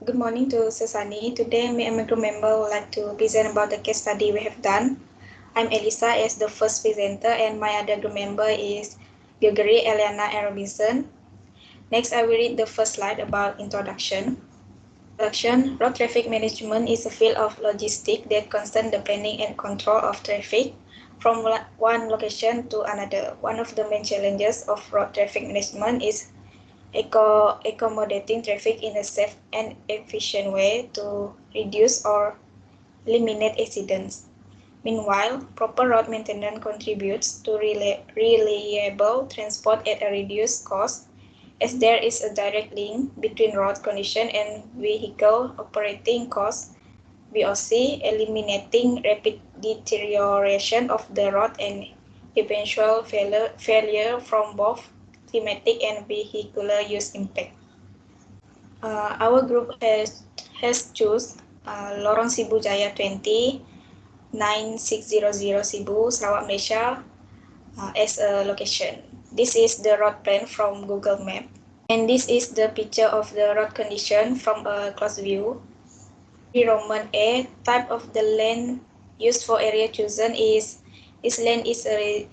Good morning to Susani. Today, me and my group member would like to present about the case study we have done. I'm Elisa as the first presenter, and my other group member is Gregory, Eliana, and Robinson. Next, I will read the first slide about introduction. Road traffic management is a field of logistics that concerns the planning and control of traffic from one location to another. One of the main challenges of road traffic management is accommodating traffic in a safe and efficient way to reduce or eliminate accidents. Meanwhile, proper road maintenance contributes to reliable transport at a reduced cost, as there is a direct link between road condition and vehicle operating costs, VOC, eliminating rapid deterioration of the road and eventual failure from both climatic and vehicular use impact. Our group has choose Lorong Sibu Jaya 20, 9600 Sibu, Sarawak, Malaysia as a location. This is the road plan from Google Map. And this is the picture of the road condition from a close view. Roman A, type of the land used for area chosen is this land is a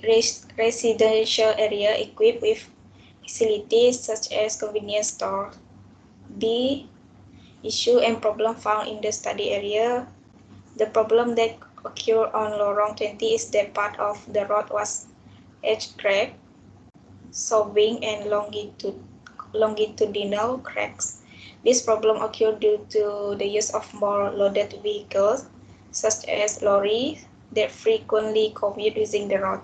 residential area equipped with facilities such as convenience store. B, issue and problem found in the study area. The problem that occurred on Lorong 20 is that part of the road was edge cracked, solving and longitudinal cracks. This problem occurred due to the use of more loaded vehicles, such as lorries, that frequently commute using the road.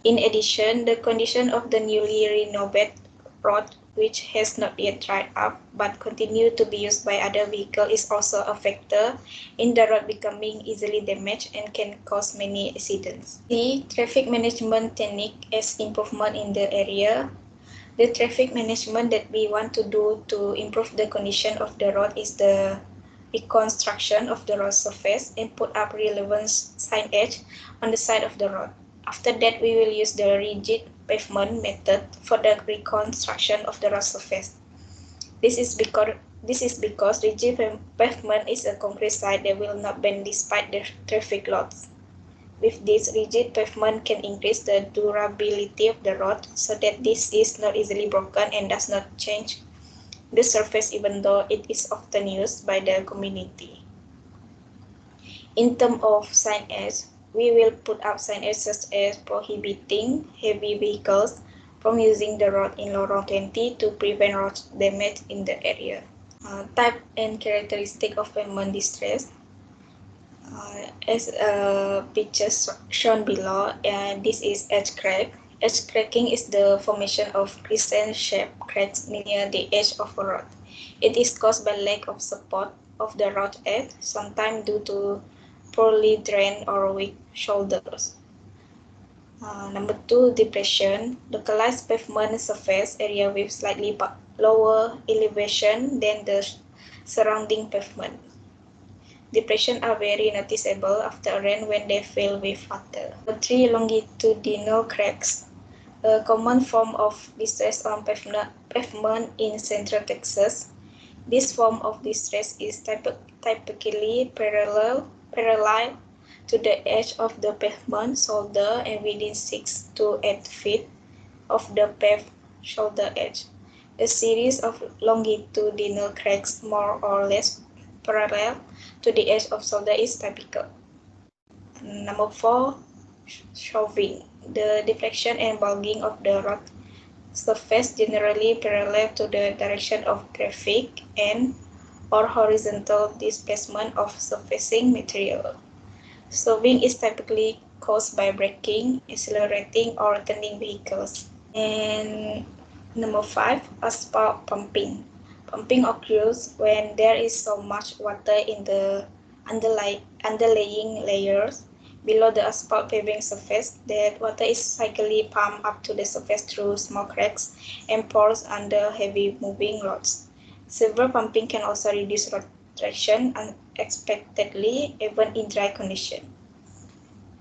In addition, the condition of the newly renovated road, which has not yet dried up but continued to be used by other vehicles, is also a factor in the road becoming easily damaged and can cause many accidents. The traffic management technique as improvement in the area. The traffic management that we want to do to improve the condition of the road is the reconstruction of the road surface and put up relevant signage on the side of the road. After that, we will use the rigid pavement method for the reconstruction of the road surface. This is because rigid pavement is a concrete site that will not bend despite the traffic loads. With this, rigid pavement can increase the durability of the road so that this is not easily broken and does not change the surface even though it is often used by the community. In terms of signage, we will put up signage such as prohibiting heavy vehicles from using the road in Lorong 20 to prevent road damage in the area. Type and characteristic of pavement distress. As a picture shown below, this is edge crack. Edge cracking is the formation of crescent-shaped cracks near the edge of a road. It is caused by lack of support of the road edge, sometimes due to poorly drained or weak shoulders. Number 2, depression. Localized pavement surface area with slightly lower elevation than the surrounding pavement. Depressions are very noticeable after rain when they fill with water. 3, longitudinal cracks. A common form of distress on pavement in Central Texas. This form of distress is typically parallel to the edge of the pavement shoulder and within 6 to 8 feet of the paved shoulder edge. A series of longitudinal cracks more or less parallel to the edge of shoulder is typical. Number 4, shoving. The deflection and bulging of the road surface generally parallel to the direction of traffic and or horizontal displacement of surfacing material. Swerving is typically caused by braking, accelerating, or turning vehicles. And number 5, asphalt pumping. Pumping occurs when there is so much water in the underlying layers below the asphalt paving surface that water is cyclically pumped up to the surface through small cracks and pores under heavy moving roads. Severe pumping can also reduce road traction unexpectedly, even in dry condition.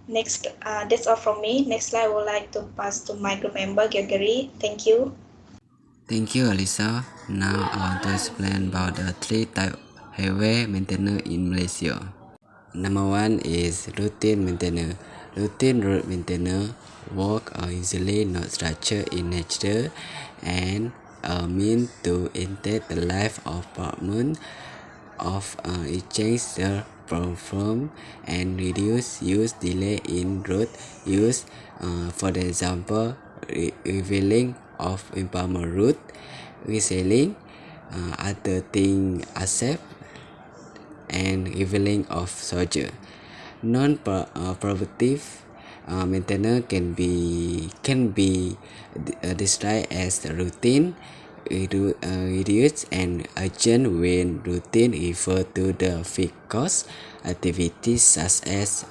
Next, that's all from me. Next slide, I would like to pass to my group member, Gregory. Thank you. Thank you, Alisa. Now I want to explain about the three types highway maintenance in Malaysia. Number one is routine maintenance. Routine road maintenance work are usually not structured in nature and are meant to enhance the life of apartment of it change the perform and reduce use delay in road use. For example, revealing of empowerment route, reselling, other thing accept and revealing of soldier. Non-productive maintenance can be described as routine, reduced, and urgent when routine refer to the fixed cost activities such as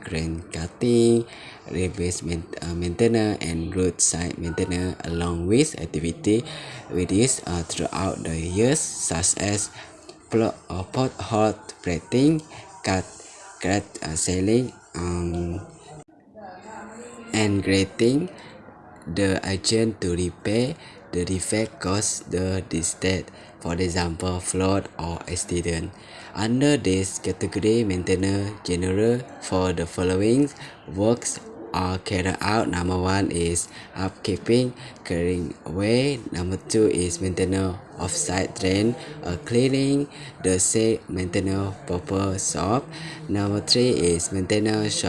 grain cutting, replacement maintenance, and roadside maintenance, along with activity reduced throughout the years such as pothole plating, cut selling, and grading. The agent to repair the defect caused the distress, for example, flood or accident. Under this category, maintenance general for the following works are carried out. Number one is upkeeping, clearing away. Number two is maintenance of site drain, cleaning the safe maintenance proper shop. Number three is maintenance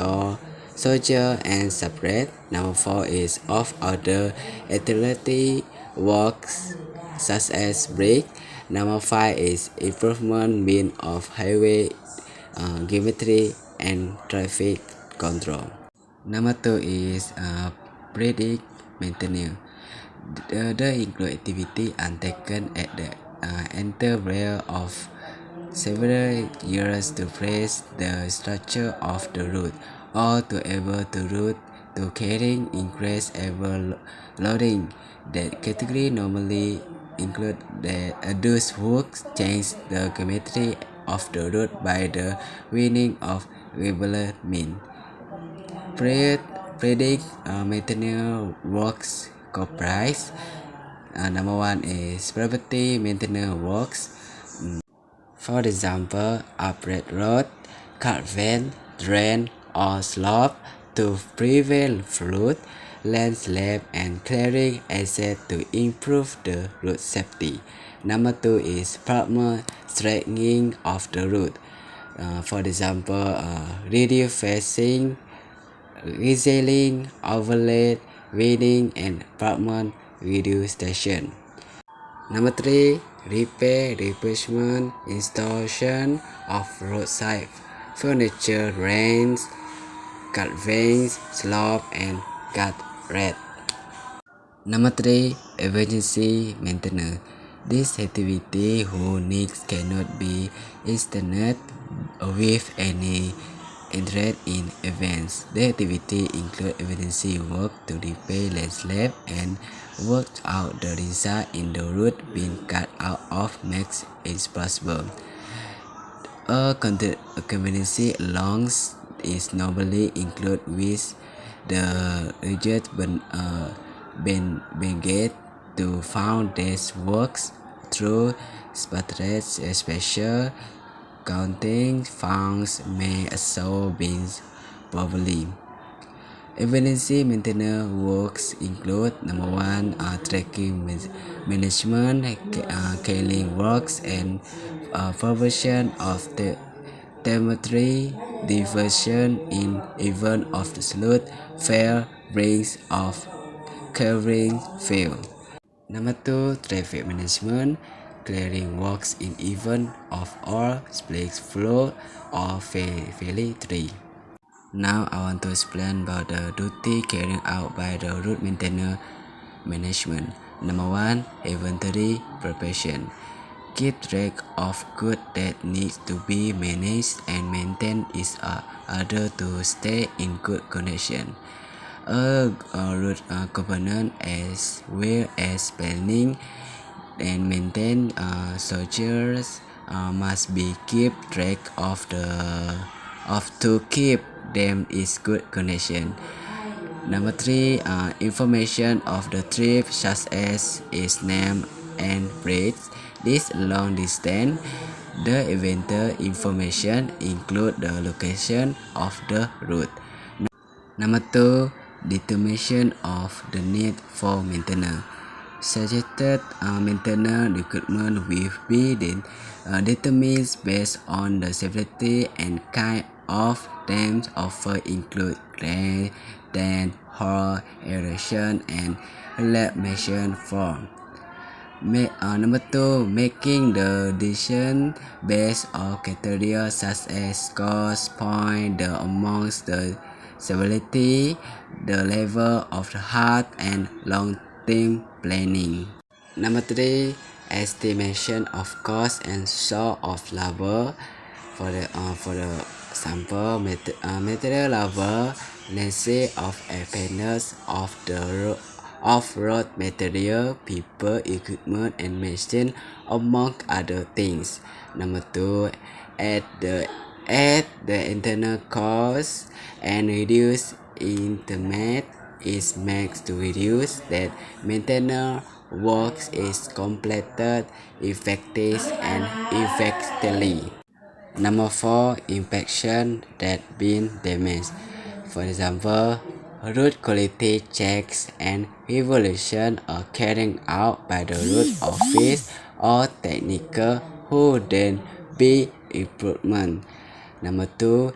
soldier and separate. Number four is of other utility works such as brake. Number five is improvement mean of highway geometry and traffic control. Number two is predict maintenance. The include activity undertaken at the interval of several years to place the structure of the route or to able to route to carrying increased ever loading. That category normally include that those works change the geometry of the route by the winning of regular mean. Predict maintenance works comprise number one is property maintenance works. For example, upgrade road, culvert, drain, or slope to prevent flood, landslide, and clearing assets to improve the road safety. Number two is proper straightening of the road. For example, reduce facing, reselling, overlay, reading, and proper reduce station. Number three, repair, replacement, installation of roadside furniture, rails, cut veins, slope, and cut red. Number three, emergency maintenance. This activity whose needs cannot be extended with any interest in events. The activity include emergency work to repair landslide and work out the result in the route being cut out of makes it possible. A contingency allowance is normally included with the budget benefit to fund these works through special counting funds may also be properly. Emergency maintenance works include number one, tracking management, cleaning works, and provision of the telemetry diversion in event of the flood, fire, brings of covering fail. Number two, traffic management, clearing works in event of or split flow or failure. Now I want to explain about the duty carried out by the route maintenance management. Number one, inventory preparation. Keep track of goods that need to be managed and maintained in order to stay in good condition. A route component as well as planning and maintain soldiers must be keep track of to keep them in good condition. Number three, information of the trip such as its name and rates. This long distance The inventor information include the location of the route. Number two, determination of the need for maintenance. Suggested maintenance requirement will be determined based on the severity and kind of damage offered include grade, then horror, erosion, and reclamation form. Number two, making the decision based on criteria such as cost, point, the amongst the severity, the level of the heart, and long-term planning. Number three, estimation of cost and source of labor. For the sample material labor, length of appearance of the off-road material, people, equipment, and machine, among other things. Number two, add the internal cost and reduce intermediate is makes to reduce that maintenance works is completed effective and effectively. Number four, inspection that been damaged. For example, route quality checks and evaluation are carried out by the route office or technical who then be improvement. Number two,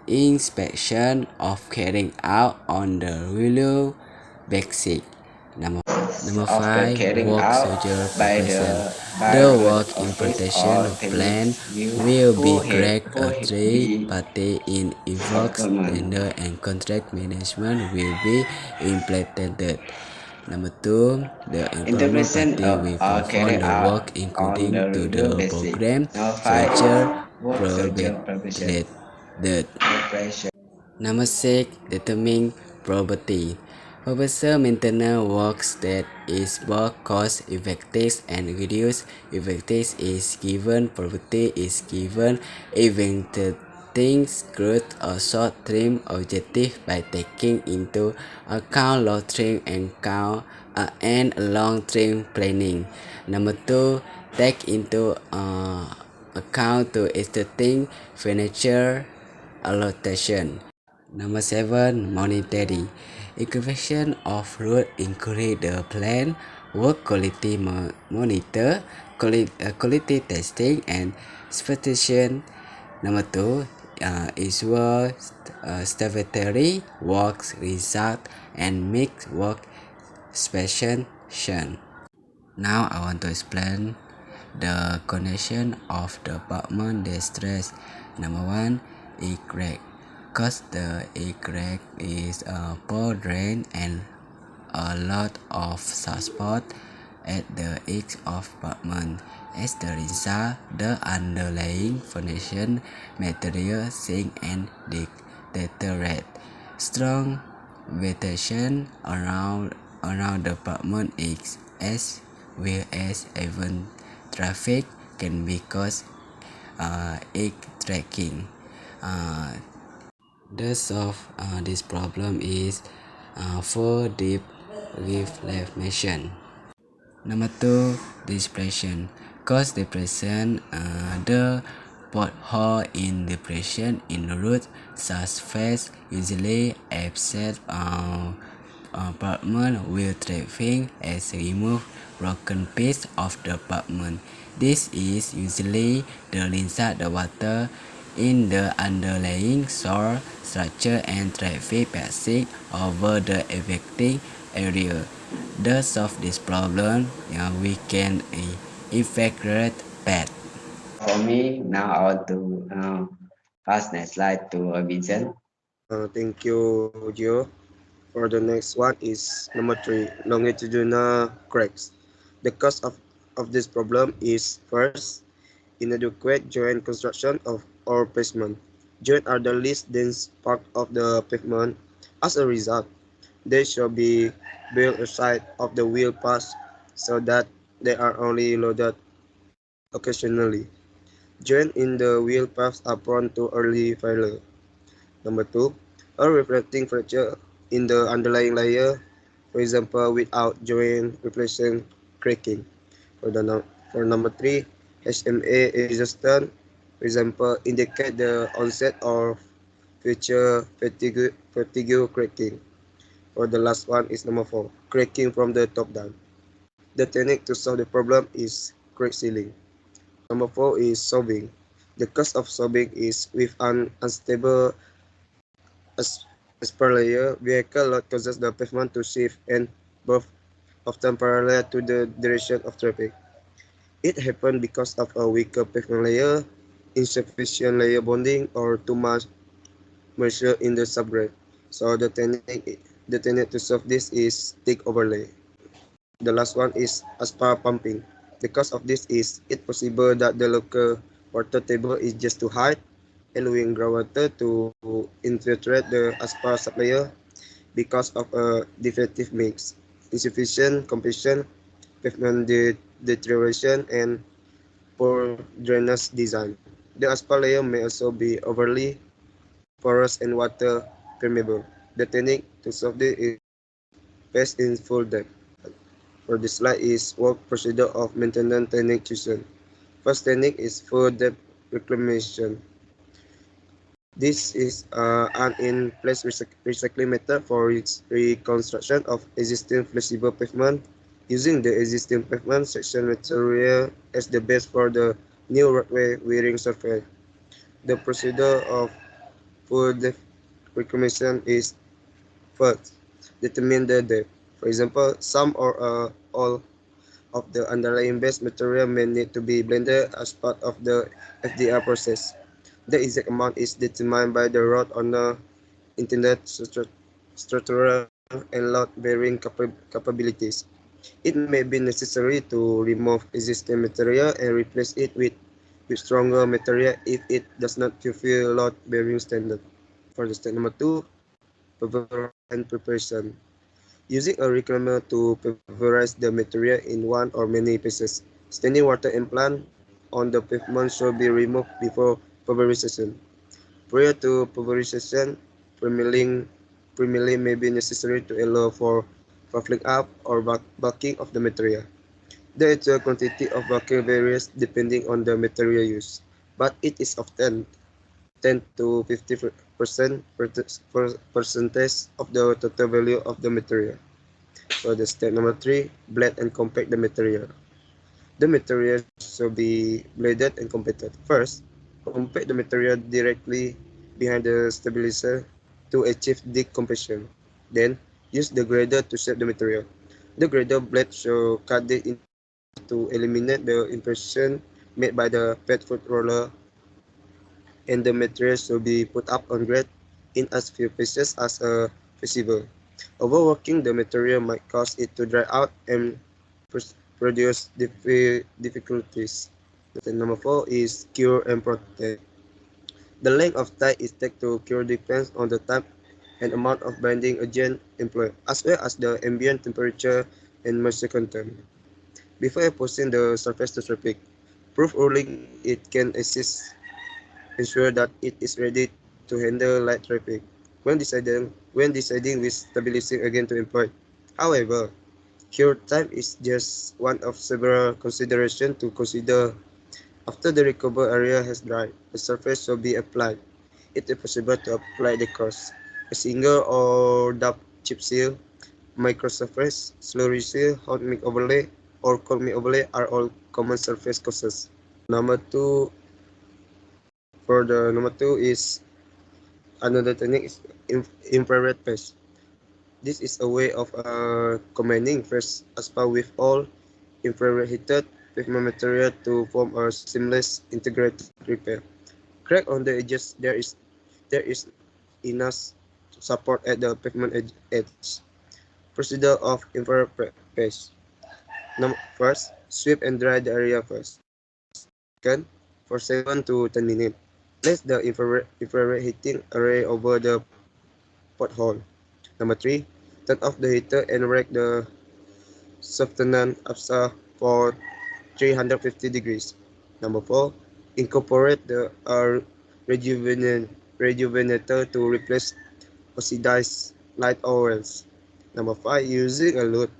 inspection of carrying out on the real basic. Number After five, carrying work out schedule by preparation. the The road work office implementation or plan techniques you will be who correct. who A three be party in invoice, performance. tender, and contract management will be implemented. Number two, the employment Interpretation party will are perform carried the out work on according the to real the basic. program Number five structure is work social preparation. provided. Preparation. Number six, determine property. Professor maintenance works that is both cost effective and reduce effective is given property is given evaluating growth or short-term objective by taking into account long-term and long-term planning. Number two, take into account to existing furniture allocation. Number seven, monetary. Equation of road include the plan, work quality monitor, quality testing, and specification. Number two, is work statutory works result and mixed work specification. Now I want to explain the condition of the apartment distress. Number one, E-crack. Cause the E-crack is a poor drain and a lot of support at the edge of apartment. As the result, the underlying foundation material sink and deteriorate. Strong vegetation around the apartment is as well as even traffic can be cause egg tracking. Uh, the solve this problem is for deep reclamation. Number two, depression. Cause depression, the pothole in depression in the root surface usually upset apartment with traffic as remove broken piece of the apartment. This is usually the inside the water in the underlying soil structure and traffic passing over the affected area. To solve this problem, we can evacuate bed. For me, now I want to pass next slide to Vincent. Thank you, Gio. For the next one is number three, longitudinal cracks. The cause of this problem is first, inadequate joint construction of or pavement. Joints are the least dense part of the pavement. As a result, they should be built aside of the wheel paths so that they are only loaded occasionally. Joints in the wheel paths are prone to early failure. Number two, a reflecting fracture in the underlying layer, for example, without joint replacement cracking. For number three, HMA resistance, for example, indicate the onset of future fatigue cracking. Or the last one is number 4, cracking from the top down. The technique to solve the problem is crack sealing. Number 4 is sobbing. The cause of sobbing is with an unstable asper layer, vehicle load causes the pavement to shift and both often parallel to the direction of traffic. It happens because of a weaker pavement layer, insufficient layer bonding, or too much moisture in the subgrade. So the technique to solve this is thick overlay. The last one is asphalt pumping. The cause of this is it possible that the local water table is just too high, allowing groundwater to infiltrate the asphalt sublayer because of a defective mix, insufficient completion, pavement deterioration, and poor drainage design. The asphalt layer may also be overly porous and water permeable. The technique to solve this is best in full depth. For this slide is work procedure of maintenance technique chosen. First technique is full depth reclamation. This is an in-place recycling method for its reconstruction of existing flexible pavement using the existing pavement section material as the base for the new roadway wearing surface. The procedure of full depth reclamation is first, determine the depth. For example, some or all of the underlying base material may need to be blended as part of the FDR process. The exact amount is determined by the road owner intended structural and load-bearing capabilities. It may be necessary to remove existing material and replace it with stronger material if it does not fulfill load-bearing standard. For the step number 2, pulverization and preparation. Using a reclaimer to pulverize the material in one or many pieces. Standing water implant on the pavement should be removed before pulverization. Prior to pulverization, pre-milling may be necessary to allow for buffling up or bulking of the material. The actual quantity of bulking varies depending on the material used, but it is often 10 to 50% percentage of the total value of the material. For the step number 3, blend and compact the material. The material should be bladed and compacted. First, compact the material directly behind the stabilizer to achieve decompression. Then, use the grader to shape the material. The grader blade should cut it into half to eliminate the impression made by the pet foot roller, and the material should be put up on grade in as few pieces as feasible. Overworking the material might cause it to dry out and produce difficulties. The number 4 is cure and protect. The length of time it takes to cure depends on the type and amount of binding agent employed, as well as the ambient temperature and moisture content. Before exposing the surface to traffic, proof rolling it can assist ensure that it is ready to handle light traffic when deciding with stabilizing again to employ. However, cure time is just one of several considerations to consider. After the recovered area has dried, the surface will be applied. It is possible to apply the course. A single or double chip seal, microsurface, slurry seal, hot mix overlay, or cold mix overlay are all common surface courses. Number two, for the number 2 is another technique is infrared patch. This is a way of combining fresh asphalt with all infrared heated pavement material to form a seamless integrated repair. Crack on the edges there is enough support at the pavement edge. Procedure of infrared patch. First, sweep and dry the area first. Second, for 7 to 10 minutes. Place the infrared heating array over the pothole. Number 3, turn off the heater and rack the softener absorb for 350 degrees. Number 4, incorporate the rejuvenator to replace oxidized light oils. Number 5, using a load,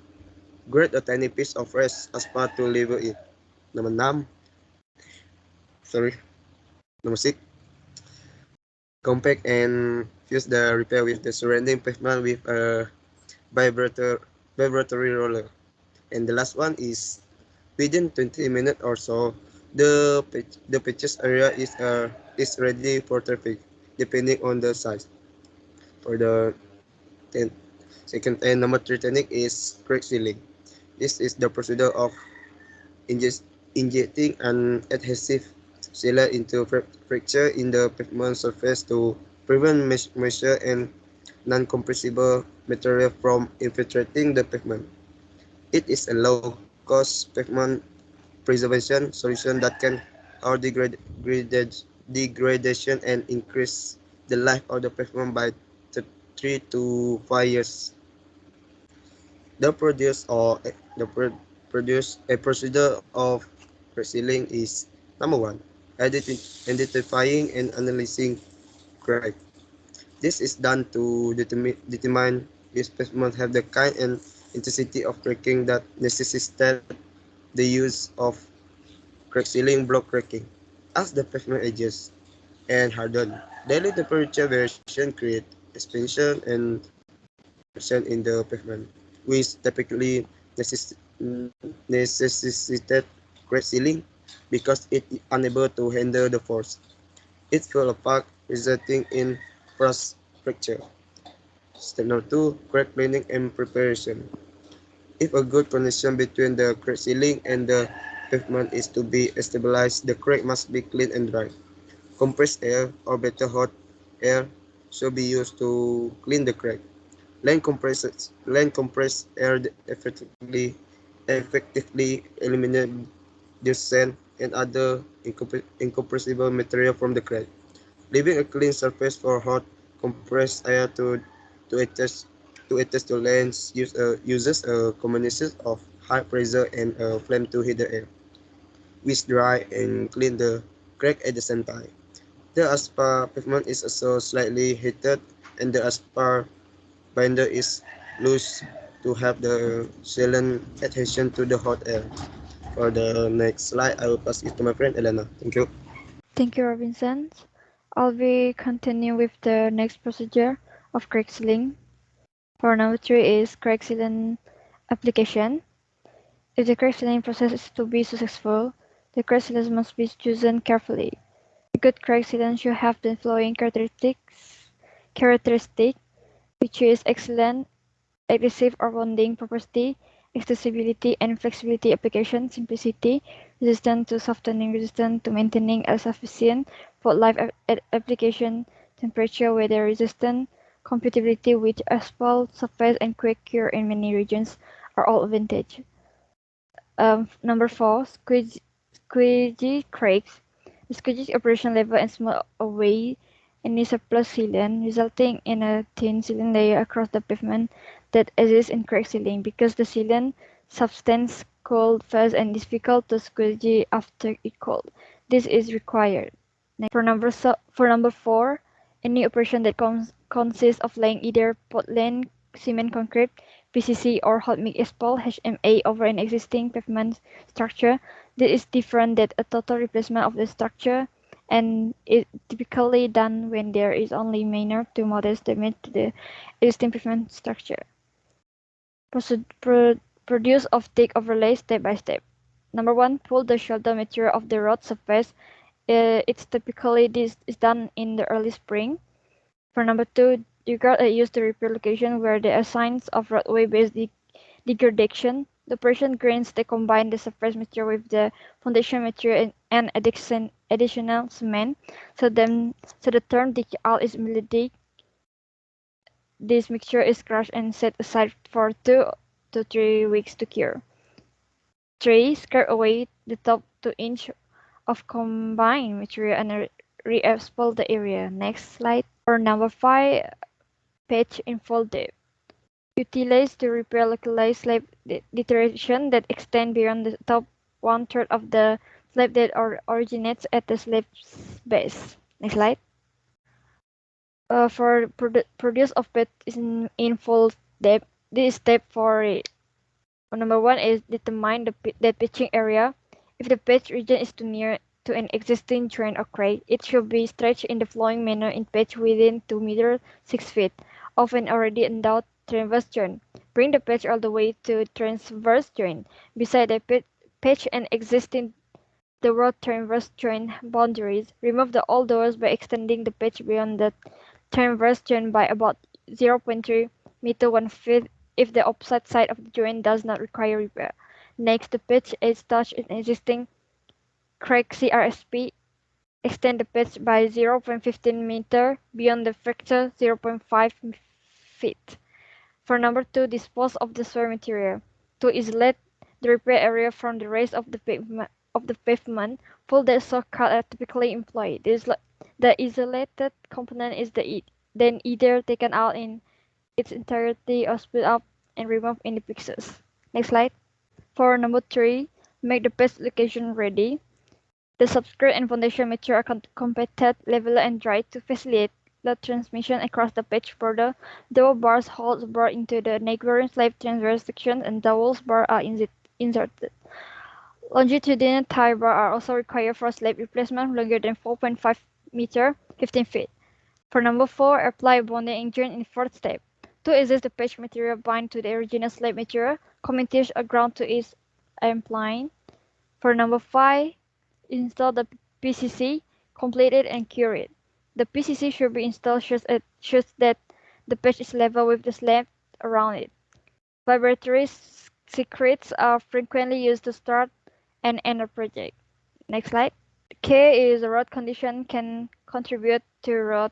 grate a tiny piece of fresh asphalt to level it. Number 9, sorry, number 6, compact and fuse the repair with the surrounding pavement with a vibrator, vibratory roller. And the last one is within 20 minutes or so, the pitches area is ready for traffic, depending on the size. For the ten, second and number 3 technique is crack sealing. This is the procedure of injecting an adhesive sealer into fracture in the pavement surface to prevent moisture and non-compressible material from infiltrating the pavement. It is a low-cost pavement preservation solution that can our degradation and increase the life of the pavement by 3 to 5 years. The produce or the produce a procedure of resealing is number one, identifying and analyzing crack. This is done to determine if specimens have the kind and intensity of cracking that necessitates the use of crack sealing block cracking. As the pavement ages and harden, daily temperature variation create expansion and compression in the pavement, which typically necessitates crack sealing because it is unable to handle the force. It fell apart, resulting in frost fracture. Step number 2, crack cleaning and preparation. If a good connection between the crack sealing and the pavement is to be stabilized, the crack must be clean and dry. Compressed air, or better hot air, should be used to clean the crack. Land compressed air effectively eliminate the sand and other incompressible material from the crack, leaving a clean surface for hot compressed air to attach to lens uses a combination of high pressure and a flame to heat the air, which dry and clean the crack at the same time. The aspar pavement is also slightly heated, and the aspar binder is loose to have the sealant adhesion to the hot air. For the next slide, I will pass it to my friend Elena. Thank you. Thank you, Robinson. I'll be continuing with the next procedure of crack sealing. For number 3 is crack sealant application. If the crack sealing process is to be successful, the crack sealants must be chosen carefully. A good crack sealant should have the following characteristic, which is excellent adhesive or bonding property, extensibility and flexibility application, simplicity, resistant to softening, resistant to maintaining a sufficient for life application, temperature, weather resistant, compatibility with asphalt surface and quick cure in many regions are all advantage. Number 4, squeegee cracks. The squeegee operation level and smooth away any surplus sealant, resulting in a thin sealant layer across the pavement that exists in crack sealing because the sealant substance cooled fast and difficult to squeegee after it cooled. This is required. For number 4, any operation that consists of laying either Portland cement concrete (PCC) or hot mix asphalt (HMA) over an existing pavement structure. This is different than a total replacement of the structure and is typically done when there is only minor to modest damage to the existing pavement structure. Produce of thick overlay step by step. Number 1, pull the shoulder material of the road surface. It's typically this is done in the early spring. For number 2, regard use to repair location where there are signs of roadway-based degradation. The operation grains they combine the surface material with the foundation material and additional cement. So the term dig out is immediately. This mixture is crushed and set aside for 2 to 3 weeks to cure. 3. Scrape away the top 2 inch of combined material and re-asphalt the area. Next slide. For number 5, patch and fold depth. Utilize to repair localized slab deterioration that extend beyond the top one-third of the slab that originates at the slab's base. Next slide. For produce of patch in fold depth, this step for number 1 is determine the pitching area. If the patch region is too near to an existing drain or crack, it should be stretched in the following manner in patch within 2 meters 6 feet of an already endowed transverse drain. Bring the patch all the way to transverse drain. Beside the patch and existing the road transverse drain boundaries. Remove the old doors by extending the patch beyond the transverse drain by about 0.3 meter 1 feet if the opposite side of the drain does not require repair. Next, the patch is touched in existing crack CRSP. Extend the patch by 0.15 meter beyond the fracture 0.5 feet. For number 2, dispose of the soil material. To isolate the repair area from the rest of the pavement, pull the saw cut are typically employed. The isolated component is then either taken out in its entirety or split up and removed in the pieces. Next slide. For number 3, make the paste location ready. The substrate and foundation material are compacted, leveled, and dried to facilitate the transmission across the pitch border. Dowel bars holes bored into the neighboring slab transverse sections and dowel bars are inserted. Longitudinal tie bars are also required for slab replacement longer than 4.5 meter 15 feet. For number 4, apply bonding agent in the fourth step. To assist the patch material bind to the original slab material, communities are ground to its applying. For number 5, install the PCC, complete it and cure it. The PCC should be installed such that the patch is level with the slab around it. Vibratory secrets are frequently used to start and end a project. Next slide. K is a road condition can contribute to road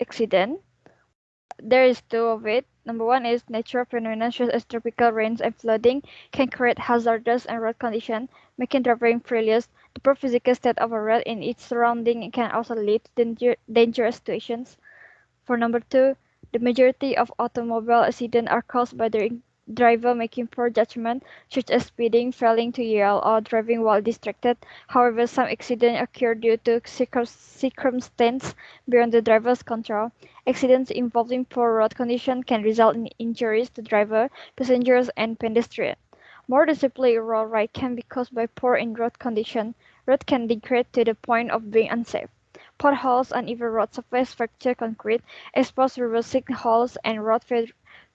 accident. There is two of it. Number one is natural phenomena such as tropical rains and flooding can create hazardous and road conditions, making driving perilous. The poor physical state of a road and its surrounding can also lead to dangerous situations. For number two, the majority of automobile accidents are caused by the driver making poor judgment, such as speeding, failing to yell, or driving while distracted. However, some accidents occur due to circumstances beyond the driver's control. Accidents involving poor road conditions can result in injuries to driver, passengers, and pedestrians. More disciplined road ride can be caused by poor in-road conditions. Road can degrade to the point of being unsafe. Potholes, uneven road surface, fractured concrete, exposed reversing holes, and road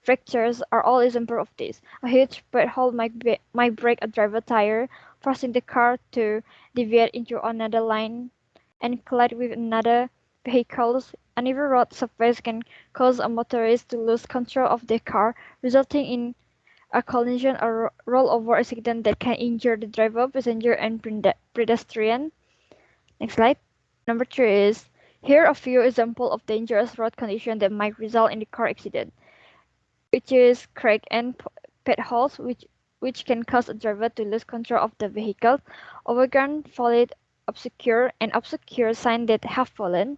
fractures are all examples of this. A huge pothole might break a driver's tire, forcing the car to deviate into another lane and collide with another vehicle. Uneven road surface can cause a motorist to lose control of their car, resulting in a collision or rollover accident that can injure the driver, passenger, and pedestrian. Next slide. Number 3 is here are a few examples of dangerous road conditions that might result in a car accident, which is crack and potholes, which can cause a driver to lose control of the vehicle, overgrown foliage, obscure signs that have fallen,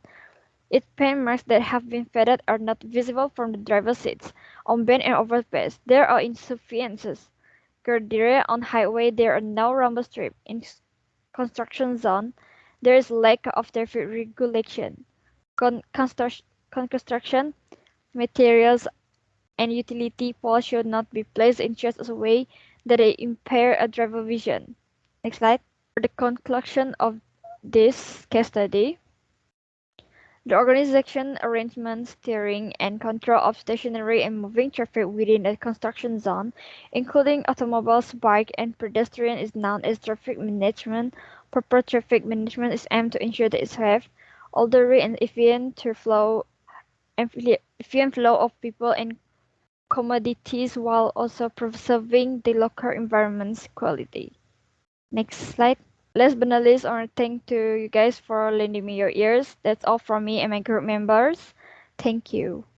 its paint marks that have been faded are not visible from the driver's seats. On bend and overpass, there are insufficiencies. Guardrail on highway, there are no rumble strip. In construction zone, there is lack of traffic regulation. Construction materials and utility poles should not be placed in such a way that they impair a driver vision. Next slide. For the conclusion of this case study, the organization, arrangement, steering, and control of stationary and moving traffic within a construction zone, including automobiles, bike, and pedestrian, is known as traffic management. Proper traffic management is aimed to ensure that it's safe, orderly, and efficient flow of people and commodities while also preserving the local environment's quality. Next slide. Last but not least, I want to thank to you guys for lending me your ears. That's all from me and my group members. Thank you.